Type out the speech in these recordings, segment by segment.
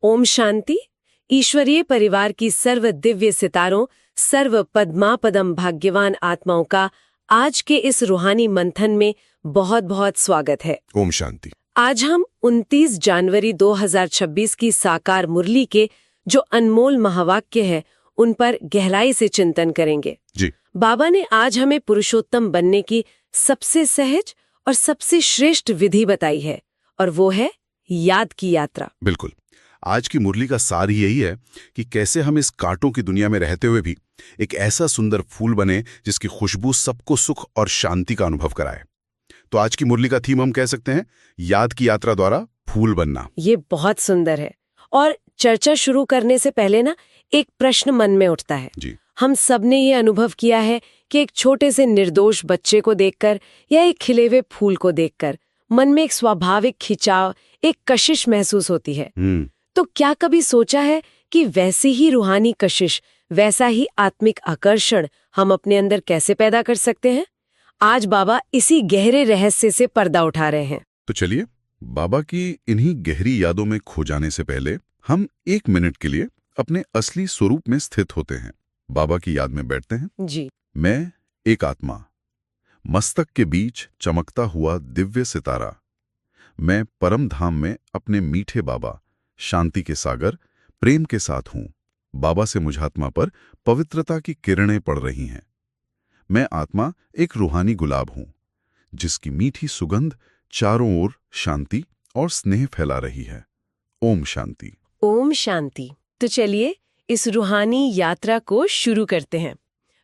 ओम शांति। ईश्वरीय परिवार की सर्व दिव्य सितारों, सर्व पद्मापदम भाग्यवान आत्माओं का आज के इस रूहानी मंथन में बहुत बहुत स्वागत है। ओम शांति। आज हम 29 जनवरी 2026 की साकार मुरली के जो अनमोल महावाक्य है उन पर गहराई से चिंतन करेंगे। जी। बाबा ने आज हमें पुरुषोत्तम बनने की सबसे सहज और सबसे श्रेष्ठ विधि बताई है, और वो है याद की यात्रा। बिल्कुल। आज की मुरली का सार ही यही है कि कैसे हम इस कांटों की दुनिया में रहते हुए भी एक ऐसा सुंदर फूल बने जिसकी खुशबू सबको सुख और शांति का अनुभव कराए। तो आज की मुरली का थीम हम कह सकते हैं, याद की यात्रा द्वारा फूल बनना। ये बहुत सुंदर है। और चर्चा शुरू करने से पहले ना एक प्रश्न मन में उठता है। जी। हम सब ने ये अनुभव किया है कि एक छोटे से निर्दोष बच्चे को देखकर या एक खिले हुए फूल को देखकर मन में एक स्वाभाविक खिंचाव, एक कशिश महसूस होती है। तो क्या कभी सोचा है कि वैसी ही रूहानी कशिश, वैसा ही आत्मिक आकर्षण हम अपने अंदर कैसे पैदा कर सकते हैं? आज बाबा इसी गहरे रहस्य से पर्दा उठा रहे हैं। तो चलिए, बाबा की इन्हीं गहरी यादों में खो जाने से पहले हम 1 मिनट के लिए अपने असली स्वरूप में स्थित होते हैं। बाबा की याद में बैठते हैं। जी। मैं एक आत्मा, मस्तक के बीच चमकता हुआ दिव्य सितारा। मैं परम धाम में अपने मीठे बाबा शांति के सागर प्रेम के साथ हूं। बाबा से मुझात्मा पर पवित्रता की किरणें पड़ रही हैं। मैं आत्मा एक रूहानी गुलाब हूं, जिसकी मीठी सुगंध चारों ओर शांति और स्नेह फैला रही है। ओम शांति। ओम शांति। तो चलिए इस रूहानी यात्रा को शुरू करते हैं।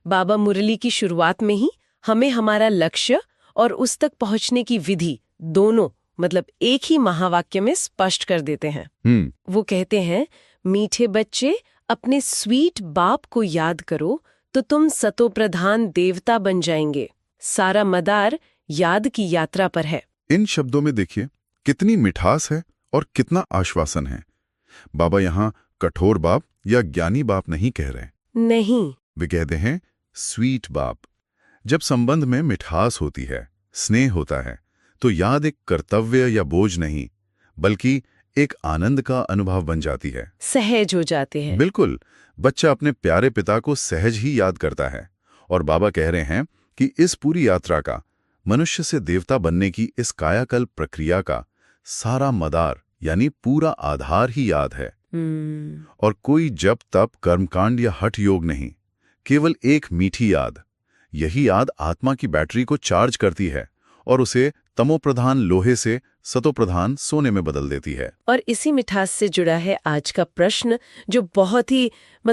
बाबा मुरली की शुरुआत में ही हमें हमारा लक्ष्य और उस तक पहुंचने की विधि दोनों मतलब एक ही महावाक्य में स्पष्ट कर देते हैं। वो कहते हैं, मीठे बच्चे अपने स्वीट बाप को याद करो तो तुम सतोप्रधान देवता बन जाएंगे। सारा मदार याद की यात्रा पर है। इन शब्दों में देखिए कितनी मिठास है और कितना आश्वासन है। बाबा यहाँ कठोर बाप या ज्ञानी बाप नहीं कह रहे। नहीं, वे कहते हैं स्वीट बाप। जब संबंध में मिठास होती है, स्नेह होता है, तो याद एक कर्तव्य या बोझ नहीं बल्कि एक आनंद का अनुभव बन जाती है। सहज हो जाते हैं। बिल्कुल। बच्चा अपने प्यारे पिता को सहज ही याद करता है। और बाबा कह रहे हैं कि इस पूरी यात्रा का, मनुष्य से देवता बनने की इस कायाकल्प प्रक्रिया का सारा मदार यानी पूरा आधार ही याद है। और कोई जप तप कर्मकांड या हठ योग नहीं, केवल एक मीठी याद। यही याद आत्मा की बैटरी को चार्ज करती है और उसे तमोप्रधान लोहे से सतोप्रधान सोने में बदल देती है। और इसी मिठास से जुड़ा है आज का प्रश्न, जो बहुत ही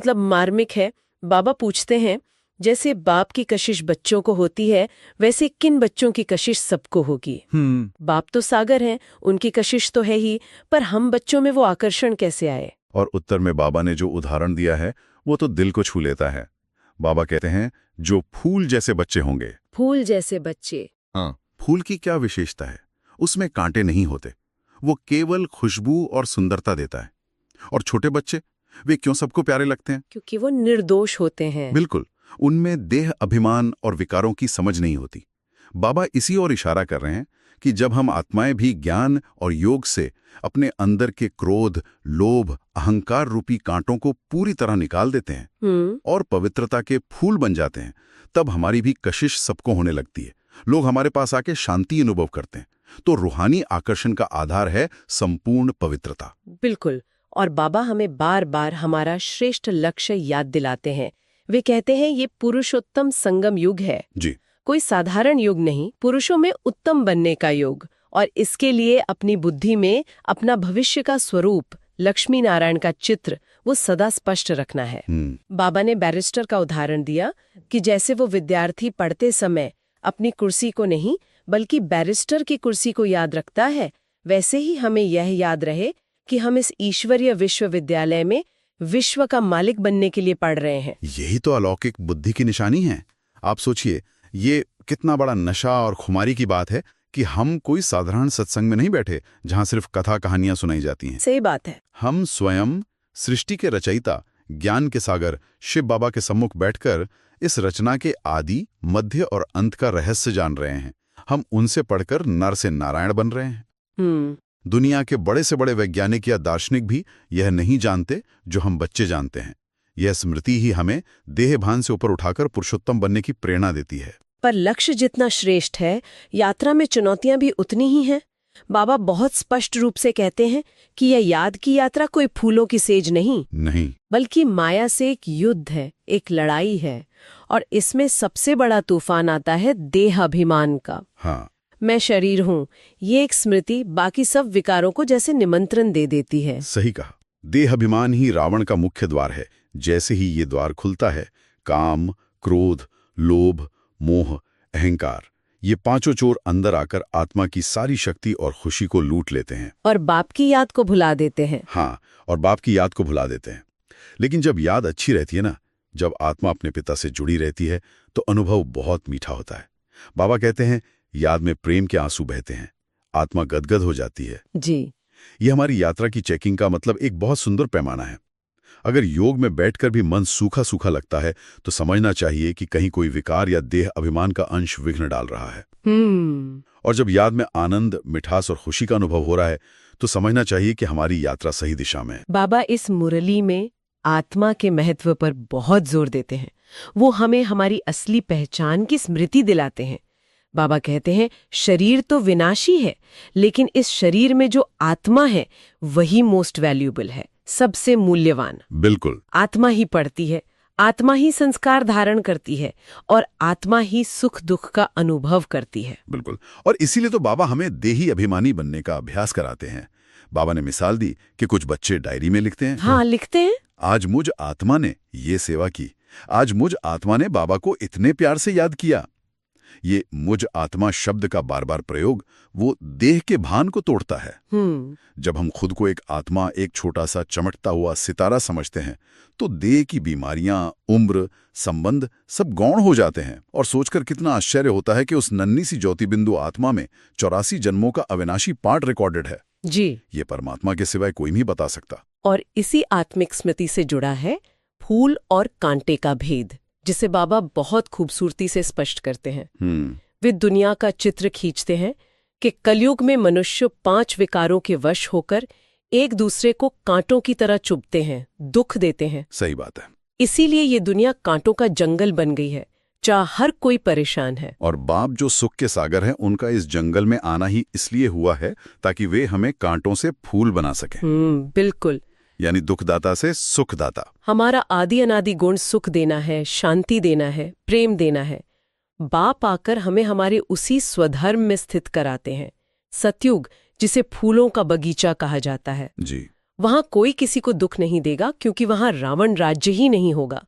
मार्मिक है। बाबा पूछते हैं, जैसे बाप की कशिश बच्चों को होती है, वैसे किन बच्चों की कशिश सबको होगी? बाप तो सागर हैं, उनकी कशिश तो है ही, पर हम बच्चों में वो आकर्षण कैसे आए? और उत्तर में बाबा ने जो उदाहरण दिया है वो तो दिल को छू लेता है। बाबा कहते हैं, जो फूल जैसे बच्चे होंगे। फूल जैसे बच्चे। हाँ, फूल की क्या विशेषता है? उसमें कांटे नहीं होते, वो केवल खुशबू और सुंदरता देता है। और छोटे बच्चे, वे क्यों सबको प्यारे लगते हैं? क्योंकि वो निर्दोष होते हैं। बिल्कुल, उनमें देह अभिमान और विकारों की समझ नहीं होती। बाबा इसी ओर इशारा कर रहे हैं कि जब हम आत्माएं भी ज्ञान और योग से अपने अंदर के क्रोध, लोभ, अहंकार रूपी कांटों को पूरी तरह निकाल देते हैं और पवित्रता के फूल बन जाते हैं, तब हमारी भी कशिश सबको होने लगती है। लोग हमारे पास आके शांति अनुभव करते हैं। तो रूहानी आकर्षण का आधार है संपूर्ण पवित्रता। बिल्कुल। और बाबा हमें बार बार हमारा श्रेष्ठ लक्ष्य याद दिलाते हैं। वे कहते हैं, ये पुरुषोत्तम संगम युग है। जी। कोई साधारण युग नहीं, पुरुषों में उत्तम बनने का युग। और इसके लिए अपनी बुद्धि में अपना भविष्य का स्वरूप, लक्ष्मी नारायण का चित्र, वो सदा स्पष्ट रखना है। बाबा ने बैरिस्टर का उदाहरण दिया कि जैसे वो विद्यार्थी पढ़ते समय अपनी कुर्सी को नहीं बल्कि बैरिस्टर की कुर्सी को याद रखता है, वैसे ही हमें यह याद रहे कि हम इस ईश्वरीय विश्वविद्यालय में विश्व का मालिक बनने के लिए पढ़ रहे हैं। यही तो अलौकिक बुद्धि की निशानी है। आप सोचिए, ये कितना बड़ा नशा और खुमारी की बात है कि हम कोई साधारण सत्संग में नहीं बैठे जहां सिर्फ कथा कहानियां सुनाई जाती हैं। सही बात है। हम स्वयं सृष्टि के रचयिता, ज्ञान के सागर शिव बाबा के सम्मुख बैठकर इस रचना के आदि, मध्य और अंत का रहस्य जान रहे हैं। हम उनसे पढ़कर नर से नारायण बन रहे हैं। दुनिया के बड़े से बड़े वैज्ञानिक या दार्शनिक भी यह नहीं जानते जो हम बच्चे जानते हैं। यह स्मृति ही हमें देहभान से ऊपर उठाकर पुरुषोत्तम बनने की प्रेरणा देती है। पर लक्ष्य जितना श्रेष्ठ है, यात्रा में चुनौतियां भी उतनी ही हैं। बाबा बहुत स्पष्ट रूप से कहते हैं कि यह याद की यात्रा कोई फूलों की सेज नहीं, बल्कि माया से एक युद्ध है, एक लड़ाई है। और इसमें सबसे बड़ा तूफान आता है देह अभिमान का। हाँ, मैं शरीर हूँ, ये एक स्मृति बाकी सब विकारों को जैसे निमंत्रण दे देती है। सही कहा। देह अभिमान ही रावण का मुख्य द्वार है। जैसे ही ये द्वार खुलता है, काम, क्रोध, लोभ, मोह, अहंकार, ये पांचों चोर अंदर आकर आत्मा की सारी शक्ति और खुशी को लूट लेते हैं और बाप की याद को भुला देते हैं। हाँ, और बाप की याद को भुला देते हैं। लेकिन जब याद अच्छी रहती है ना, जब आत्मा अपने पिता से जुड़ी रहती है, तो अनुभव बहुत मीठा होता है। बाबा कहते हैं, याद में प्रेम के आंसू बहते हैं, आत्मा गदगद हो जाती है। जी, ये हमारी यात्रा की चेकिंग का मतलब एक बहुत सुंदर पैमाना है। अगर योग में बैठकर भी मन सूखा सूखा लगता है, तो समझना चाहिए कि कहीं कोई विकार या देह अभिमान का अंश विघ्न डाल रहा है। और जब याद में आनंद, मिठास और खुशी का अनुभव हो रहा है, तो समझना चाहिए कि हमारी यात्रा सही दिशा में है। बाबा इस मुरली में आत्मा के महत्व पर बहुत जोर देते हैं। वो हमें हमारी असली पहचान की स्मृति दिलाते हैं। बाबा कहते हैं, शरीर तो विनाशी है, लेकिन इस शरीर में जो आत्मा है वही मोस्ट वैल्यूएबल है, सबसे मूल्यवान। बिल्कुल। आत्मा ही पढ़ती है, आत्मा ही संस्कार धारण करती है, और आत्मा ही सुख दुख का अनुभव करती है। बिल्कुल। और इसीलिए तो बाबा हमें देही अभिमानी बनने का अभ्यास कराते हैं। बाबा ने मिसाल दी कि कुछ बच्चे डायरी में लिखते हैं। हाँ, लिखते हैं, आज मुझ आत्मा ने ये सेवा की, आज मुझ आत्मा ने बाबा को इतने प्यार से याद किया। ये मुझ आत्मा शब्द का बार बार प्रयोग वो देह के भान को तोड़ता है। जब हम खुद को एक आत्मा, एक छोटा सा चमकता हुआ सितारा समझते हैं, तो देह की बीमारियां, उम्र, संबंध सब गौण हो जाते हैं। और सोचकर कितना आश्चर्य होता है कि उस नन्ही सी ज्योतिबिंदु आत्मा में 84 जन्मों का अविनाशी पार्ट रिकॉर्डेड है। जी, ये परमात्मा के सिवाय कोई नहीं बता सकता। और इसी आत्मिक स्मृति से जुड़ा है फूल और कांटे का भेद, जिसे बाबा बहुत खूबसूरती से स्पष्ट करते हैं। वे दुनिया का चित्र खींचते हैं कि कलयुग में मनुष्य 5 विकारों के वश होकर एक दूसरे को कांटों की तरह चुभते हैं, दुख देते हैं। सही बात है। इसीलिए ये दुनिया कांटों का जंगल बन गई है, जहाँ हर कोई परेशान है। और बाप जो सुख के सागर हैं, उनका इस जंगल में आना ही इसलिए हुआ है ताकि वे हमें कांटों से फूल बना सकें। बिल्कुल। यानी दुखदाता से सुखदाता। हमारा आदि अनादि गुण सुख देना है, शांति देना है, प्रेम देना है। बाप आकर हमें हमारे उसी स्वधर्म में स्थित कराते हैं, सतयुग, जिसे फूलों का बगीचा कहा जाता है। जी। वहां कोई किसी को दुख नहीं देगा, क्योंकि वहां रावण राज्य ही नहीं होगा।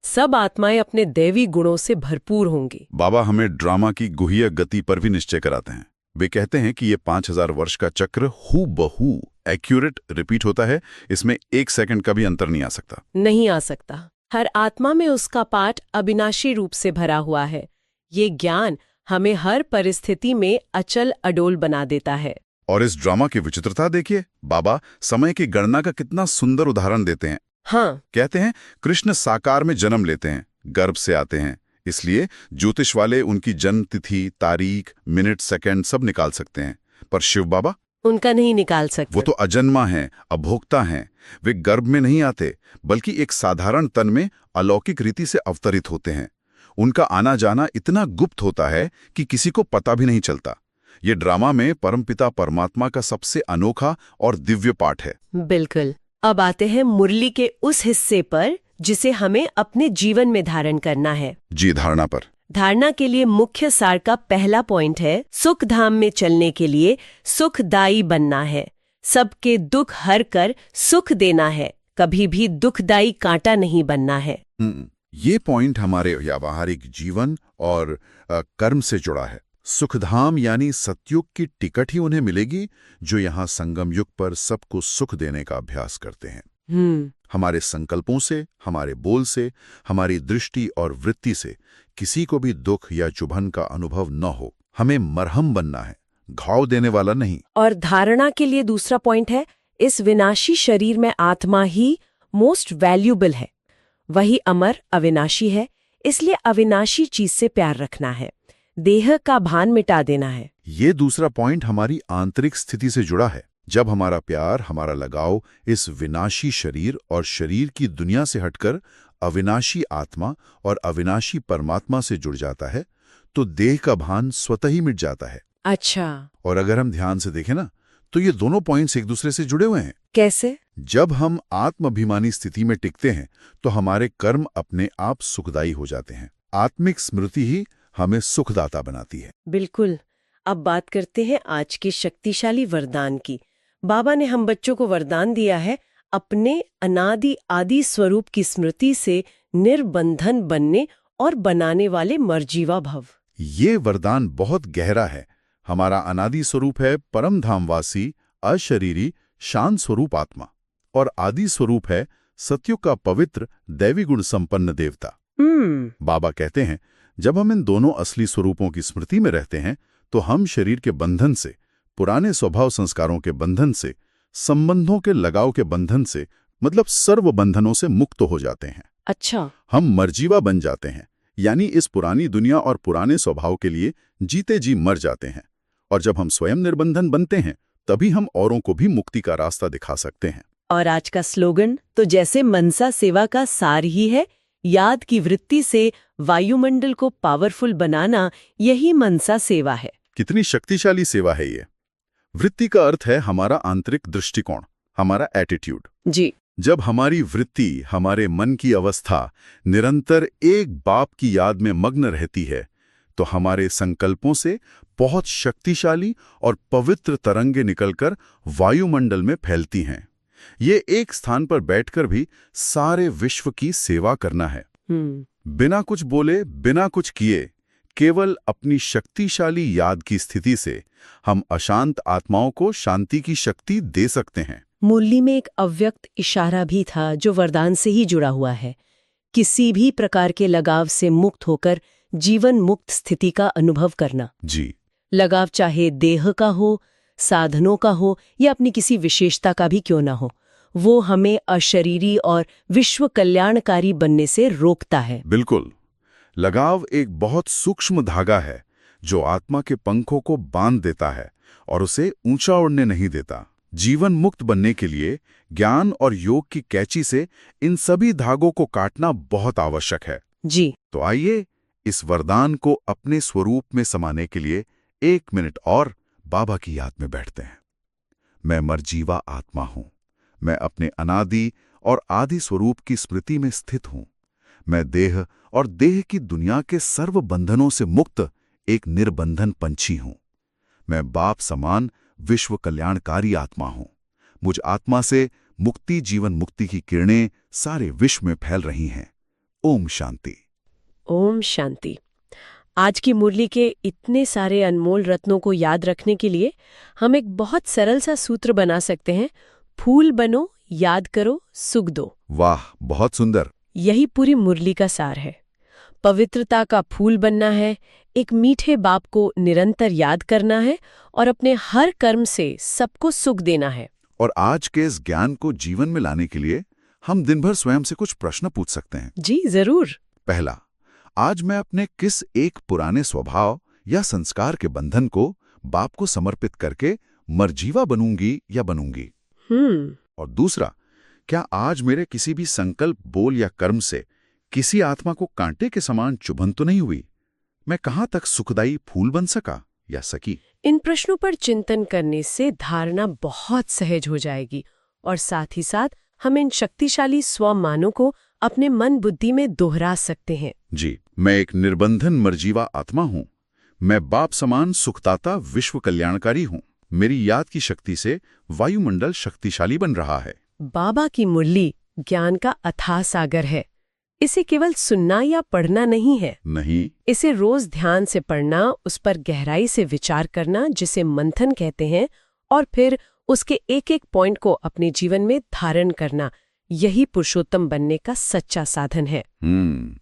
सब आत्माएं अपने दैवी गुणों से भरपूर होंगी। बाबा हमें ड्रामा की गुह्य गति पर भी निश्चय कराते हैं। वे कहते हैं कि ये 5000 वर्ष का चक्र हूबहू एक्यूरेट रिपीट होता है। इसमें 1 सेकंड का भी अंतर नहीं आ सकता। नहीं आ सकता। हर आत्मा में उसका पाठ अविनाशी रूप से भरा हुआ है। ये ज्ञान हमें हर परिस्थिति में अचल अडोल बना देता है। और इस ड्रामा की विचित्रता देखिए, बाबा समय की गणना का कितना सुंदर उदाहरण देते हैं। हाँ, कहते हैं, कृष्ण साकार में जन्म लेते हैं, गर्भ से आते हैं, इसलिए ज्योतिष वाले उनकी जन्म तिथि, तारीख, मिनट, सेकंड सब निकाल सकते हैं। पर शिव बाबा उनका नहीं निकाल सकते। वो तो अजन्मा हैं, अभोक्ता हैं। वे गर्भ में नहीं आते, बल्कि एक साधारण तन में अलौकिक रीति से अवतरित होते हैं। उनका आना जाना इतना गुप्त होता है कि किसी को पता भी नहीं चलता। ये ड्रामा में परमपिता परमात्मा का सबसे अनोखा और दिव्य पाठ है। बिल्कुल। अब आते हैं मुरली के उस हिस्से पर जिसे हमें अपने जीवन में धारण करना है। जी, धारणा पर। धारणा के लिए मुख्य सार का पहला पॉइंट है, सुख धाम में चलने के लिए सुखदायी बनना है। सबके दुख हर कर सुख देना है, कभी भी दुखदायी कांटा नहीं बनना है। ये पॉइंट हमारे व्यावहारिक जीवन और कर्म से जुड़ा है। सुखधाम यानी सतयुग की टिकट ही उन्हें मिलेगी जो यहाँ संगम युग पर सबको सुख देने का अभ्यास करते हैं। हमारे संकल्पों से, हमारे बोल से, हमारी दृष्टि और वृत्ति से किसी को भी दुख या चुभन का अनुभव न हो। हमें मरहम बनना है, घाव देने वाला नहीं। और धारणा के लिए दूसरा पॉइंट है, इस विनाशी शरीर में आत्मा ही मोस्ट वैल्यूएबल है। वही अमर, अविनाशी है, इसलिए अविनाशी चीज से प्यार रखना है। देह का भान मिटा देना है। ये दूसरा पॉइंट हमारी आंतरिक स्थिति से जुड़ा है। जब हमारा प्यार, हमारा लगाव इस विनाशी शरीर और शरीर की दुनिया से हटकर अविनाशी आत्मा और अविनाशी परमात्मा से जुड़ जाता है, तो देह का भान स्वतः ही मिट जाता है। अच्छा, और अगर हम ध्यान से देखें ना, तो ये दोनों पॉइंट्स एक दूसरे से जुड़े हुए हैं। कैसे? जब हम आत्माभिमानी स्थिति में टिकते हैं, तो हमारे कर्म अपने आप सुखदायी हो जाते हैं। आत्मिक स्मृति ही हमें सुखदाता बनाती है। बिल्कुल। अब बात करते हैं आज के शक्तिशाली वरदान की। बाबा ने हम बच्चों को वरदान दिया है अपने अनादि आदि स्वरूप की स्मृति से निर्बंधन बनने और बनाने वाले मर्जीवा भव। ये वरदान बहुत गहरा है। हमारा अनादि स्वरूप है परम धामवासी, अशरीरी, शांत स्वरूप आत्मा, और आदि स्वरूप है सत्युग का पवित्र दैवी गुण संपन्न देवता। बाबा कहते हैं, जब हम इन दोनों असली स्वरूपों की स्मृति में रहते हैं, तो हम शरीर के बंधन से, पुराने स्वभाव संस्कारों के बंधन से, संबंधों के लगाव के बंधन से, मतलब सर्व बंधनों से मुक्त हो जाते हैं। अच्छा। हम मर्जीवा बन जाते हैं, यानी इस पुरानी दुनिया और पुराने स्वभाव के लिए जीते जी मर जाते हैं। और जब हम स्वयं निर्बंधन बनते हैं, तभी हम औरों को भी मुक्ति का रास्ता दिखा सकते हैं। और आज का स्लोगन तो जैसे मनसा सेवा का सार ही है, याद की वृत्ति से वायुमंडल को पावरफुल बनाना, यही मनसा सेवा है। कितनी शक्तिशाली सेवा है ये। वृत्ति का अर्थ है हमारा आंतरिक दृष्टिकोण, हमारा एटीट्यूड। जी। जब हमारी वृत्ति, हमारे मन की अवस्था निरंतर एक बाप की याद में मग्न रहती है, तो हमारे संकल्पों से बहुत शक्तिशाली और पवित्र तरंगे निकलकर वायुमंडल में फैलती हैं। ये एक स्थान पर बैठकर भी सारे विश्व की सेवा करना है। बिना कुछ बोले, बिना कुछ किए, केवल अपनी शक्तिशाली याद की स्थिति से हम अशांत आत्माओं को शांति की शक्ति दे सकते हैं। मुरली में एक अव्यक्त इशारा भी था जो वरदान से ही जुड़ा हुआ है। किसी भी प्रकार के लगाव से मुक्त होकर जीवन मुक्त स्थिति का अनुभव करना। जी। लगाव चाहे देह का हो, साधनों का हो या अपनी किसी विशेषता का भी क्यों ना हो, वो हमें अशरीरी और विश्व कल्याणकारी बनने से रोकता है। बिल्कुल। लगाव एक बहुत सूक्ष्म धागा है जो आत्मा के पंखों को बांध देता है और उसे ऊंचा उड़ने नहीं देता। जीवन मुक्त बनने के लिए ज्ञान और योग की कैंची से इन सभी धागों को काटना बहुत आवश्यक है। जी। तो आइए इस वरदान को अपने स्वरूप में समाने के लिए 1 मिनट और बाबा की याद में बैठते हैं। मैं मर्जीवा आत्मा हूं। मैं अपने अनादि और आदि स्वरूप की स्मृति में स्थित हूं। मैं देह और देह की दुनिया के सर्व बंधनों से मुक्त एक निर्बंधन पंछी हूं। मैं बाप समान विश्व कल्याणकारी आत्मा हूं। मुझ आत्मा से मुक्ति, जीवन मुक्ति की किरणें सारे विश्व में फैल रही हैं। ओम शांति। ओम शांति। आज की मुरली के इतने सारे अनमोल रत्नों को याद रखने के लिए हम एक बहुत सरल सा सूत्र बना सकते हैं। फूल बनो, याद करो, सुख दो। वाह, बहुत सुंदर। यही पूरी मुरली का सार है। पवित्रता का फूल बनना है, एक मीठे बाप को निरंतर याद करना है और अपने हर कर्म से सबको सुख देना है। और आज के इस ज्ञान को जीवन में लाने के लिए हम दिन भर स्वयं से कुछ प्रश्न पूछ सकते हैं। जी जरूर। पहला, आज मैं अपने किस एक पुराने स्वभाव या संस्कार के बंधन को बाप को समर्पित करके मर्जीवा बनूंगी या बनूंगी? और दूसरा, क्या आज मेरे किसी भी संकल्प, बोल या कर्म से किसी आत्मा को कांटे के समान चुभन तो नहीं हुई? मैं कहां तक सुखदायी फूल बन सका या सकी? इन प्रश्नों पर चिंतन करने से धारणा बहुत सहज हो जाएगी और साथ ही साथ हम इन शक्तिशाली स्वमानों को अपने मन बुद्धि में दोहरा सकते हैं। जी, मैं एक निर्बंधन मर्जीवा आत्मा हूं। मैं बाप समान सुखदाता विश्व कल्याणकारी हूं। मेरी याद की शक्ति से वायुमंडल शक्तिशाली बन रहा है। बाबा की मुरली ज्ञान का अथाह सागर है। इसे केवल सुनना या पढ़ना नहीं है। नहीं, इसे रोज ध्यान से पढ़ना, उस पर गहराई से विचार करना, जिसे मंथन कहते हैं, और फिर उसके एक एक पॉइंट को अपने जीवन में धारण करना, यही पुरुषोत्तम बनने का सच्चा साधन है।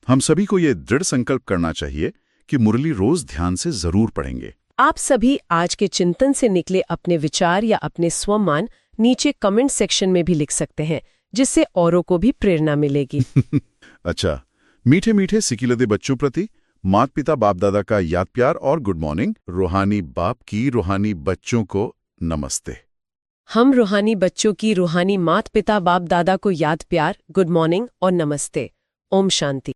हम सभी को ये दृढ़ संकल्प करना चाहिए कि मुरली रोज ध्यान से जरूर पढ़ेंगे। आप सभी आज के चिंतन से निकले अपने विचार या अपने स्वमान नीचे कमेंट सेक्शन में भी लिख सकते हैं, जिससे औरों को भी प्रेरणा मिलेगी। अच्छा, मीठे मीठे सिकिलदे बच्चों प्रति मात पिता बाप दादा का याद प्यार और गुड मॉर्निंग, रूहानी बाप की रूहानी बच्चों को नमस्ते। हम रूहानी बच्चों की रूहानी मात पिता बाप दादा को याद प्यार, गुड मॉर्निंग और नमस्ते। ओम शांति।